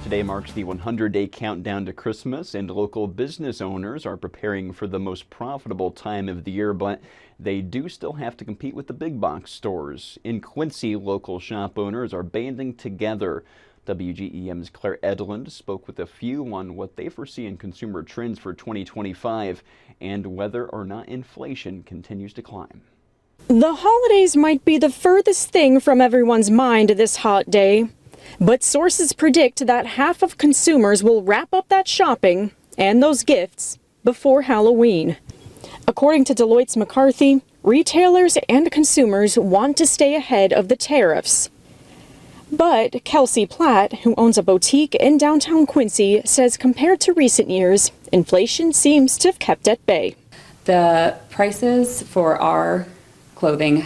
Today marks the 100-day countdown to Christmas, and local business owners are preparing for the most profitable time of the year, but they do still have to compete with the big box stores. In Quincy, local shop owners are banding together. WGEM's Claire Edlund spoke with a few on what they foresee in consumer trends for 2025 and whether or not inflation continues to climb. The holidays might be the furthest thing from everyone's mind this hot day, but sources predict that half of consumers will wrap up that shopping and those gifts before Halloween. According to Deloitte's McCarthy, retailers and consumers want to stay ahead of the tariffs. But Kelsey Platt, who owns a boutique in downtown Quincy, says compared to recent years, inflation seems to have kept at bay. The prices for our clothing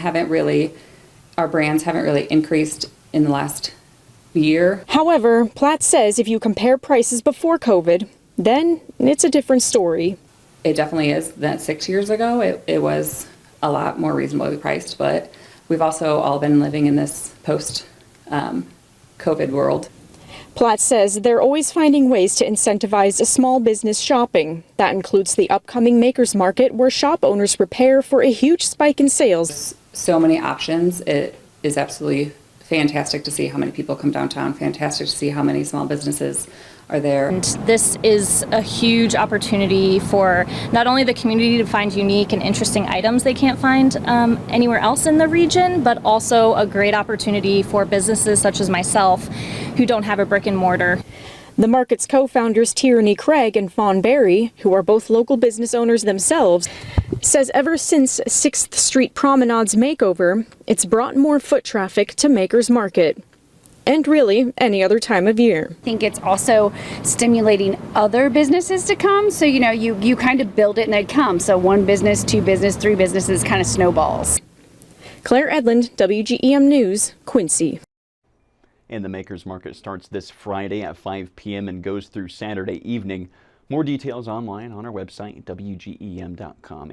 our brands haven't really increased in the last year. However, Platt says if you compare prices before COVID, then it's a different story. It definitely is. That 6 years ago, it was a lot more reasonably priced, but we've also all been living in this post-COVID world. Platt says they're always finding ways to incentivize small business shopping. That includes the upcoming Makers Market, where shop owners prepare for a huge spike in sales. So many options. It is absolutely fantastic to see how many people come downtown, fantastic to see how many small businesses are there. And this is a huge opportunity for not only the community to find unique and interesting items they can't find anywhere else in the region, but also a great opportunity for businesses such as myself who don't have a brick and mortar. The market's co-founders Tierney Craig and Fawn Berry, who are both local business owners themselves, says ever since 6th Street Promenade's makeover, it's brought more foot traffic to Makers Market. And really, any other time of year. I think it's also stimulating other businesses to come. So, you kind of build it and they come. So 1 business, 2 business, 3 businesses kind of snowballs. Claire Edlund, WGEM News, Quincy. And the Makers Market starts this Friday at 5 p.m. and goes through Saturday evening. More details online on our website, WGEM.com.